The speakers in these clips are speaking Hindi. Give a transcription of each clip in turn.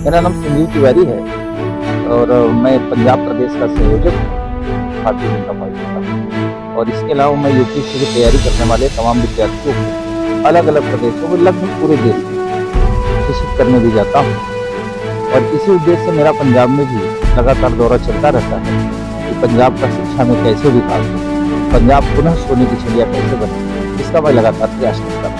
मेरा नाम संजीव तिवारी है और मैं पंजाब प्रदेश का संयोजक हूँ भारतीय जनता पार्टी का। और इसके अलावा मैं यूपीएससी की तैयारी करने वाले तमाम विद्यार्थियों को अलग अलग प्रदेशों में लगभग पूरे देश में शिक्षित करने भी जाता हूँ। और इसी उद्देश्य से मेरा पंजाब में भी लगातार दौरा चलता रहता है कि पंजाब का शिक्षा में कैसे विकास हो, पंजाब पुनः सोने की चिड़िया कैसे बने, इसका मैं लगातार प्रयास करता हूँ।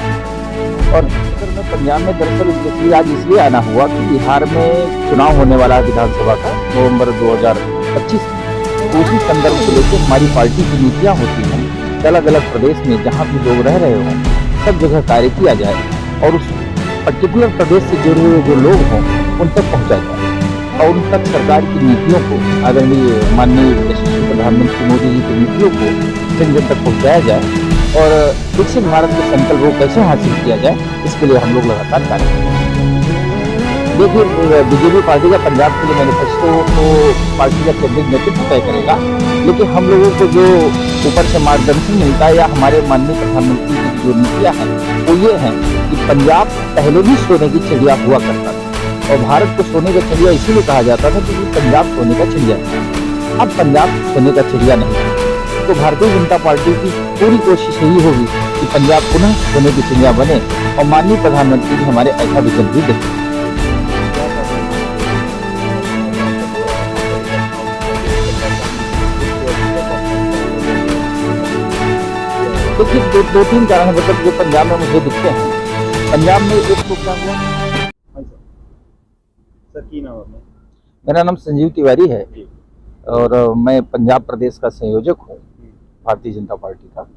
और अगर मैं पंजाब में दरअसल इसलिए आज इसलिए आना हुआ कि बिहार में चुनाव होने वाला है विधानसभा का नवंबर 2025 में। तो उसी संदर्भ को लेकर हमारी पार्टी की नीतियाँ होती हैं अलग अलग प्रदेश में जहाँ भी लोग रह रहे हों सब जगह कार्य किया जाए और उस पर्टिकुलर प्रदेश से जुड़े हुए जो लोग हों उन तक पहुँचाया जाए और उन तक सरकार की नीतियों को आदरणीय माननीय यशस्वी प्रधानमंत्री मोदी जी की नीतियों को जन जन तक पहुँचाया जाए और विकसित भारत के संकल्प को कैसे हासिल किया जाए इसके लिए हम लोग लगातार कार्य कर रहे हैं। देखिए, बीजेपी पार्टी का पंजाब के लिए मैनिफेस्टो तो पार्टी का केंद्रीय नेतृत्व तय करेगा, लेकिन हम लोगों को जो ऊपर से मार्गदर्शन मिलता है या हमारे माननीय प्रधानमंत्री की जो नीतियाँ हैं वो ये हैं कि पंजाब पहले भी सोने की चिड़िया हुआ करता था और भारत को सोने का चिड़िया इसीलिए कहा जाता था क्योंकि पंजाब सोने का चिड़िया था। अब पंजाब सोने का चिड़िया नहीं है, तो भारतीय जनता पार्टी की पूरी कोशिश यही होगी कि पंजाब पुनः सोने की चिड़िया बने और माननीय प्रधानमंत्री जी हमारे ऐसा विजन भी देखें। देखिए, दो तीन कारण मतलब जो पंजाब में मुझे दिखते हैं। पंजाब में एक तो क्या हुआ, सर की नाम है? मेरा नाम संजीव तिवारी है और मैं पंजाब प्रदेश का संयोजक हूँ भारतीय जनता पार्टी का।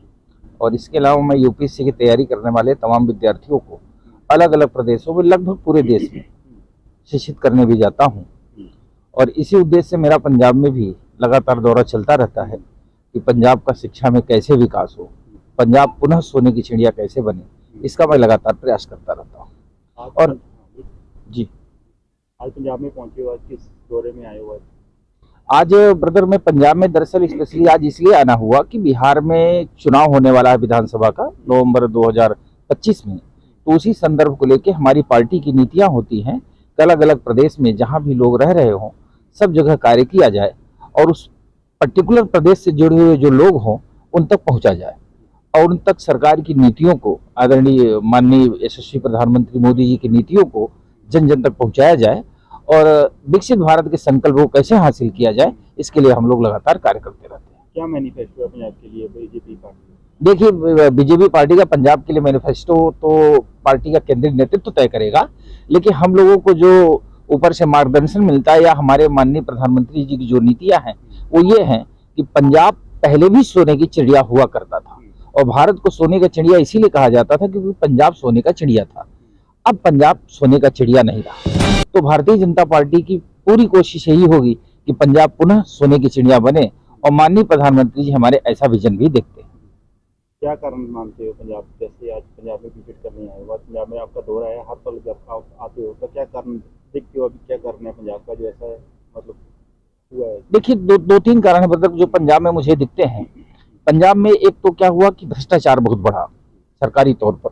और इसके अलावा मैं यूपीएससी की तैयारी करने वाले तमाम विद्यार्थियों को अलग अलग प्रदेशों में लगभग पूरे देश में शिक्षित करने भी जाता हूँ। और इसी उद्देश्य से मेरा पंजाब में भी लगातार दौरा चलता रहता है कि पंजाब का शिक्षा में कैसे विकास हो, पंजाब पुनः सोने की चिड़िया कैसे बने, इसका मैं लगातार प्रयास करता रहता हूँ। और जी, आज पंजाब में पहुंचे हुआ, किस दौरे में आए हुआ? आज ब्रदर मैं पंजाब में दरअसल स्पेशली आज इसलिए आना हुआ कि बिहार में चुनाव होने वाला है विधानसभा का नवंबर 2025 में। तो उसी संदर्भ को लेकर हमारी पार्टी की नीतियां होती हैं कि अलग अलग प्रदेश में जहां भी लोग रह रहे हों सब जगह कार्य किया जाए और उस पर्टिकुलर प्रदेश से जुड़े हुए जो लोग हों उन तक पहुँचा जाए और उन तक सरकार की नीतियों को आदरणीय माननीय यशस्वी प्रधानमंत्री मोदी जी की नीतियों को जन जन तक पहुँचाया जाए और विकसित भारत के संकल्प को कैसे हासिल किया जाए इसके लिए हम लोग लगातार कार्य करते रहते हैं। क्या मैनिफेस्टो है पंजाब के लिए बीजेपी पार्टी? देखिए, बीजेपी पार्टी का पंजाब के लिए मैनिफेस्टो तो पार्टी का केंद्रीय नेतृत्व तय करेगा, लेकिन हम लोगों को जो ऊपर से मार्गदर्शन मिलता है या हमारे माननीय प्रधानमंत्री जी की जो नीतियाँ हैं वो ये हैं कि पंजाब पहले भी सोने की चिड़िया हुआ करता था और भारत को सोने का चिड़िया इसीलिए कहा जाता था क्योंकि पंजाब सोने का चिड़िया था। अब पंजाब सोने का चिड़िया नहीं रहा, तो भारतीय जनता पार्टी की पूरी कोशिश यही होगी कि पंजाब पुनः सोने की चिड़िया बने और माननीय प्रधानमंत्री जी हमारे ऐसा विजन भी देखते हैं। क्या कारण मानते हो पंजाब, जैसे आज पंजाब में विजिट करने आए हो, पंजाब में आपका दौरा है, हर पल जब आप आते हो तो क्या कारण देखते हो, अभी क्या कारण है पंजाब का जो ऐसा मतलब हुआ है? देखिए, दो तीन कारण है मतलब जो पंजाब में मुझे दिखते हैं। पंजाब में एक तो क्या हुआ कि भ्रष्टाचार बहुत बढ़ा सरकारी तौर पर,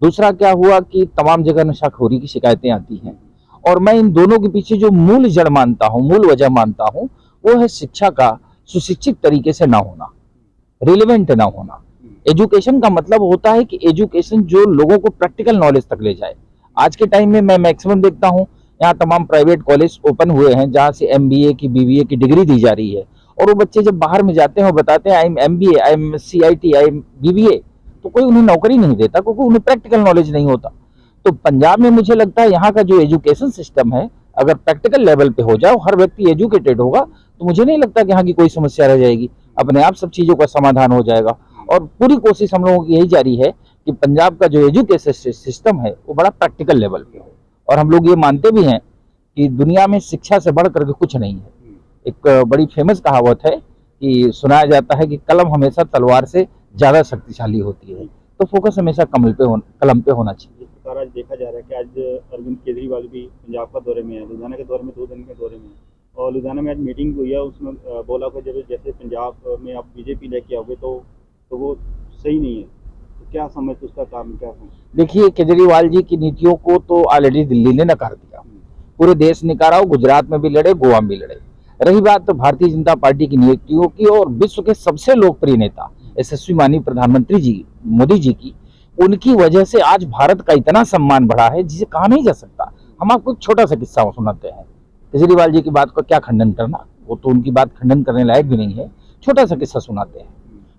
दूसरा क्या हुआ कि तमाम जगह नशाखोरी की शिकायतें आती हैं और मैं इन दोनों के पीछे जो मूल जड़ मानता हूँ, मूल वजह मानता हूँ वो है शिक्षा का सुशिक्षित तरीके से ना होना, रिलेवेंट ना होना। एजुकेशन का मतलब होता है कि एजुकेशन जो लोगों को प्रैक्टिकल नॉलेज तक ले जाए। आज के टाइम में मैं मैक्सिमम देखता हूँ यहाँ तमाम प्राइवेट कॉलेज ओपन हुए हैं जहाँ से MBA की BBA की डिग्री दी जा रही है और वो बच्चे जब बाहर में जाते हैं वो बताते हैं I am MBA, I am CIT, I am BBA, तो कोई उन्हें नौकरी नहीं देता क्योंकि उन्हें प्रैक्टिकल नॉलेज नहीं होता। तो पंजाब में मुझे लगता है यहाँ का जो एजुकेशन सिस्टम है अगर प्रैक्टिकल लेवल पे हो जाए, हर व्यक्ति एजुकेटेड होगा तो मुझे नहीं लगता कि यहाँ की कोई समस्या रह जाएगी, अपने आप सब चीज़ों का समाधान हो जाएगा। और पूरी कोशिश हम लोगों की यही जारी है कि पंजाब का जो एजुकेशन सिस्टम है वो बड़ा प्रैक्टिकल लेवल पे हो और हम लोग ये मानते भी हैं कि दुनिया में शिक्षा से बढ़ करके कुछ नहीं है। एक बड़ी फेमस कहावत है कि सुनाया जाता है कि कलम हमेशा तलवार से ज़्यादा शक्तिशाली होती है, तो फोकस हमेशा कलम पे होना चाहिए। इस प्रकार आज देखा जा रहा है कि आज अरविंद केजरीवाल भी पंजाब का दौरे में है, लुधियाना के दौरे में 2 दिन के दौरे में, और लुधियाना में आज मीटिंग हुई है, उसमें बोला कि जब जैसे पंजाब में आप बीजेपी लेके आओगे तो वो सही नहीं है। तो क्या समझते उसका कारण क्या समझते? देखिए, केजरीवाल जी की नीतियों को तो ऑलरेडी दिल्ली ने नकार दिया पूरे देश निकाला हो, गुजरात में भी लड़े, गोवा में भी लड़े। रही बात तो भारतीय जनता पार्टी की नियुक्तियों की और विश्व के सबसे लोकप्रिय नेता यशस्वी माननीय प्रधानमंत्री जी मोदी जी की, उनकी वजह से आज भारत का इतना सम्मान बढ़ा है जिसे कहा नहीं जा सकता। हम आपको एक छोटा सा किस्सा सुनाते हैं। केजरीवाल जी की बात का क्या खंडन करना, वो तो उनकी बात खंडन करने लायक भी नहीं है। छोटा सा किस्सा सुनाते हैं।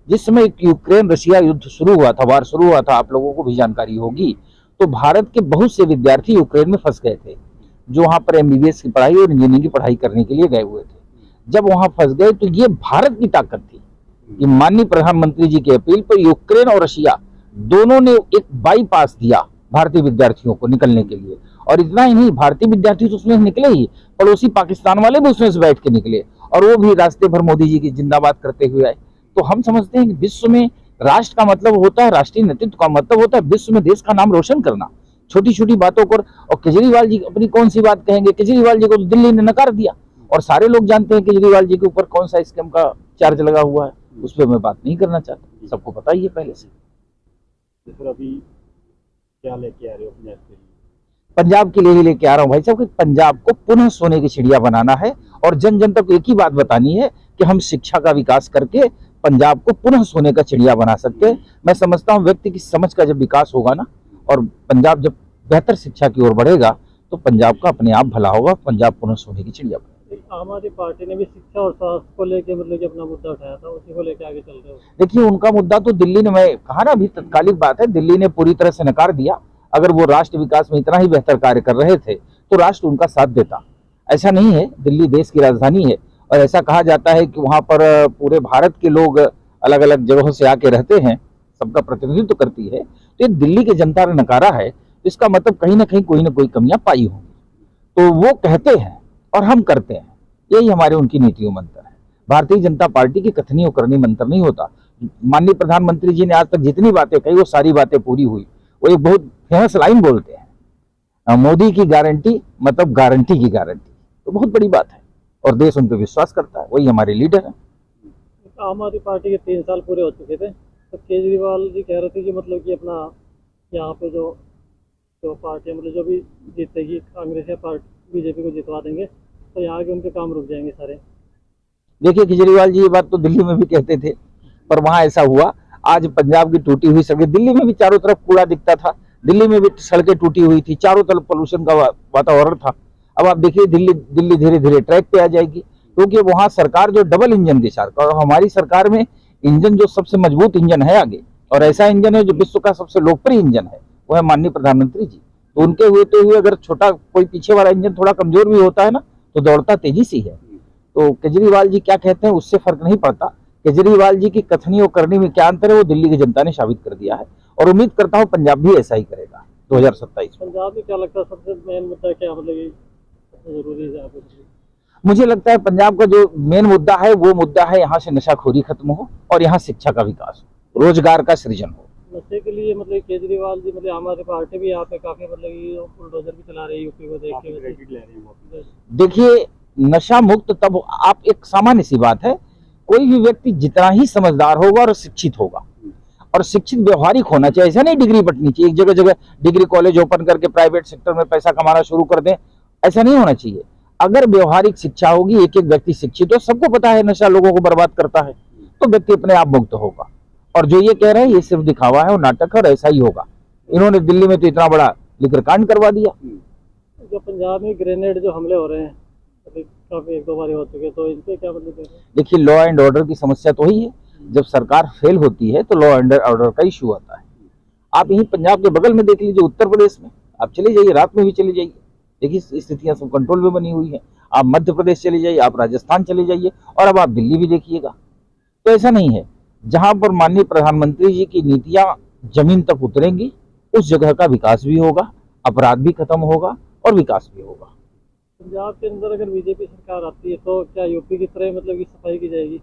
जिस समय यूक्रेन रशिया युद्ध शुरू हुआ था, वार शुरू हुआ था, आप लोगों को भी जानकारी होगी, तो भारत के बहुत से विद्यार्थी यूक्रेन में फंस गए थे, जो वहां पर एमबीबीएस की पढ़ाई और इंजीनियरिंग की पढ़ाई करने के लिए गए हुए थे। जब वहां फंस गए तो ये भारत की ताकत थी कि माननीय प्रधानमंत्री जी की अपील पर यूक्रेन और रशिया दोनों ने एक बाईपास दिया भारतीय विद्यार्थियों को निकलने के लिए। और इतना ही नहीं, भारतीय विद्यार्थी तो उसमें निकले ही, पड़ोसी पाकिस्तान वाले भी उसमें से बैठ के निकले और वो भी रास्ते भर मोदी जी की जिंदाबाद करते हुए आए। तो हम समझते हैं कि विश्व में राष्ट्र का मतलब होता है, राष्ट्रीय नेतृत्व का मतलब होता है विश्व में देश का नाम रोशन करना। छोटी छोटी बातों को, और केजरीवाल जी अपनी कौन सी बात कहेंगे? केजरीवाल जी को तो दिल्ली ने नकार दिया और सारे लोग जानते हैं केजरीवाल जी के ऊपर कौन सा स्कैम का चार्ज लगा हुआ है। उस पर मैं बात नहीं करना चाहता, सबको पता ही है पहले से। तो फिर अभी क्या लेके आ रहे हो पंजाब के लिए? पंजाब के लिए ही लेके आ रहा हूँ भाई साहब कि पंजाब को पुनः सोने की चिड़िया बनाना है और जन जन तक एक ही बात बतानी है कि हम शिक्षा का विकास करके पंजाब को पुनः सोने का चिड़िया बना सकते हैं। मैं समझता हूँ व्यक्ति की समझ का जब विकास होगा ना, और पंजाब जब बेहतर शिक्षा की ओर बढ़ेगा, तो पंजाब का अपने आप भला होगा, पंजाब पुनः सोने की चिड़िया बनेगा। आम आदमी पार्टी ने भी शिक्षा और स्वास्थ्य को लेकर मतलब कि अपना मुद्दा उठाया था, उसी को लेकर आगे चल रहे हो? देखिए, उनका मुद्दा तो दिल्ली ने, मैं कहा ना अभी तत्कालिक बात है, दिल्ली ने पूरी तरह से नकार दिया। अगर वो राष्ट्र विकास में इतना ही बेहतर कार्य कर रहे थे तो राष्ट्र उनका साथ देता। ऐसा नहीं है, दिल्ली देश की राजधानी है और ऐसा कहा जाता है कि वहां पर पूरे भारत के लोग अलग अलग जगहों से आके रहते हैं, सबका प्रतिनिधित्व करती है। तो ये दिल्ली की जनता ने नकारा है, इसका मतलब कहीं ना कहीं कोई ना कोई कमियां पाई होंगी। तो वो कहते हैं और हम करते हैं, यही हमारे उनकी नीतियों मंत्र है। भारतीय जनता पार्टी की कथनी और करनी मंत्र नहीं होता। माननीय प्रधानमंत्री जी ने आज तक जितनी बातें कही वो सारी बातें पूरी हुई। वो एक बहुत फेमस लाइन बोलते हैं, मोदी की गारंटी मतलब गारंटी की गारंटी। तो बहुत बड़ी बात है और देश उन पर विश्वास करता है, वही हमारे लीडर है। आम आदमी पार्टी के 3 साल पूरे हो चुके थे, तो केजरीवाल जी कह रहे थे कि मतलब कि अपना यहाँ पे जो पार्टी मतलब जो भी जीतेगी कांग्रेस या पार्टी बीजेपी को जितवा देंगे तो यहाँ के उनके काम रुक जाएंगे सारे। देखिए, केजरीवाल जी ये बात तो दिल्ली में भी कहते थे, पर वहां ऐसा हुआ। आज पंजाब की टूटी हुई सड़कें, दिल्ली में भी चारों तरफ कूड़ा दिखता था, दिल्ली में भी सड़कें टूटी हुई थी, चारों तरफ पोल्यूशन का वातावरण था। अब आप देखिए दिल्ली धीरे धीरे ट्रैक पे आ जाएगी, क्योंकि वहां सरकार जो डबल इंजन की सरकार, और हमारी सरकार में इंजन जो सबसे मजबूत इंजन है आगे, और ऐसा इंजन है जो विश्व का सबसे लोकप्रिय इंजन है, वो है माननीय प्रधानमंत्री जी। तो उनके हुए अगर छोटा कोई पीछे वाला इंजन थोड़ा कमजोर भी होता है ना, तो दौड़ता तेजी से है। तो केजरीवाल जी क्या कहते हैं उससे फर्क नहीं पड़ता। केजरीवाल जी की कथनी और करनी में क्या अंतर है, वो दिल्ली की जनता ने साबित कर दिया है और उम्मीद करता हूँ पंजाब भी ऐसा ही करेगा 2027 में। पंजाब में क्या लगता है सबसे मेन मुद्दा क्या, मतलब ये जरूरी है? मुझे लगता है पंजाब का जो मेन मुद्दा है वो मुद्दा है यहाँ से नशाखोरी खत्म हो और यहाँ शिक्षा का विकास हो, रोजगार का सृजन हो। नशे के लिए मतलब केजरीवाल जी मतलब आम आदमी पार्टी भी यहाँ पे काफी मतलब बुलडोजर भी चला रही है यूपी को देख के। देखिए, नशा मुक्त तब, आप एक सामान्य सी बात है, कोई भी व्यक्ति जितना ही समझदार होगा और शिक्षित होगा और शिक्षित व्यवहारिक होना चाहिए। ऐसा नहीं डिग्री बटनी चाहिए, एक जगह जगह डिग्री कॉलेज ओपन करके प्राइवेट सेक्टर में पैसा कमाना शुरू कर दें, ऐसा नहीं होना चाहिए। अगर व्यवहारिक शिक्षा होगी, एक एक व्यक्ति शिक्षित हो, सबको पता है नशा लोगों को बर्बाद करता है, तो व्यक्ति अपने आप मुक्त होगा। और जो ये कह रहे हैं ये सिर्फ दिखावा है और नाटक है और ऐसा ही होगा। इन्होंने दिल्ली में तो इतना बड़ा लिकर कांड करवा दिया। जो पंजाब में ग्रेनेड जो हमले हो रहे हैं काफी 1-2 बार हो चुके, तो इनसे क्या मतलब? देखिए, लॉ एंड ऑर्डर की समस्या तो ही है। जब सरकार फेल होती है तो लॉ एंड ऑर्डर का इश्यू आता है। आप यही पंजाब के बगल में देख लीजिए, उत्तर प्रदेश में आप चले जाइए, रात में भी चले जाइए, देखिए स्थितियां सब कंट्रोल में बनी हुई है। आप मध्य प्रदेश चले जाइए, आप राजस्थान चले जाइए और अब आप दिल्ली भी देखिएगा। तो ऐसा नहीं है, जहां पर माननीय प्रधानमंत्री जी की नीतियां जमीन तक उतरेंगी उस जगह का विकास भी होगा, अपराध भी खत्म होगा और विकास भी होगा। पंजाब के अंदर अगर बीजेपी सरकार आती है तो क्या यूपी की तरह मतलब की सफाई की जाएगी?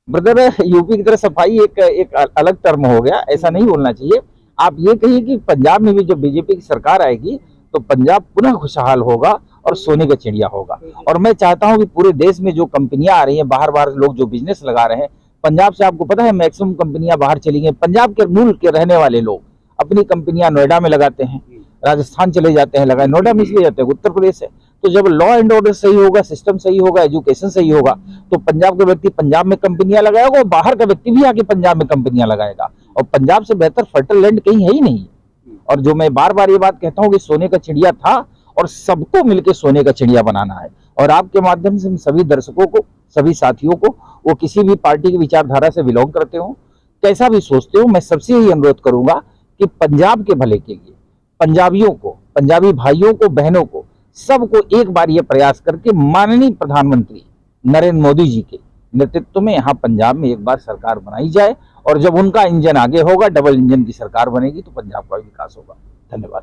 ब्रदर, यूपी की तरह सफाई एक अलग टर्म हो गया, ऐसा नहीं बोलना चाहिए। आप ये कहिए कि पंजाब में भी जब बीजेपी की सरकार आएगी तो पंजाब पुनः खुशहाल होगा और सोने का चिड़िया होगा। और मैं चाहता हूं कि पूरे देश में जो कंपनियां आ रही हैं, बाहर लोग जो बिजनेस लगा रहे हैं, पंजाब से आपको पता है मैक्सिमम कंपनियां बाहर चली गई। पंजाब के मूल के रहने वाले लोग अपनी कंपनियां नोएडा में लगाते हैं, राजस्थान चले जाते हैं लगाए, नोएडा में इसलिए जाते हैं, उत्तर प्रदेश है। तो जब लॉ एंड ऑर्डर सही होगा, सिस्टम सही होगा, एजुकेशन सही होगा, तो पंजाब का व्यक्ति पंजाब में कंपनियां लगाएगा और बाहर का व्यक्ति भी आके पंजाब में कंपनियां लगाएगा। और पंजाब से बेहतर फर्टल लैंड कहीं है ही नहीं। और जो मैं बार बार ये बात कहता हूँ कि सोने का चिड़िया था और सबको मिलकर सोने का चिड़िया बनाना है। और आपके माध्यम से सभी दर्शकों को, सभी साथियों को, वो किसी भी पार्टी की विचारधारा से बिलोंग करते हो, कैसा भी सोचते हो, मैं सबसे यही अनुरोध करूंगा कि पंजाब के भले के लिए पंजाबियों को, पंजाबी भाइयों को, बहनों को, सबको एक बार ये प्रयास करके माननीय प्रधानमंत्री नरेंद्र मोदी जी के नेतृत्व में यहाँ पंजाब में एक बार सरकार बनाई जाए। और जब उनका इंजन आगे होगा, डबल इंजन की सरकार बनेगी, तो पंजाब का विकास होगा। धन्यवाद।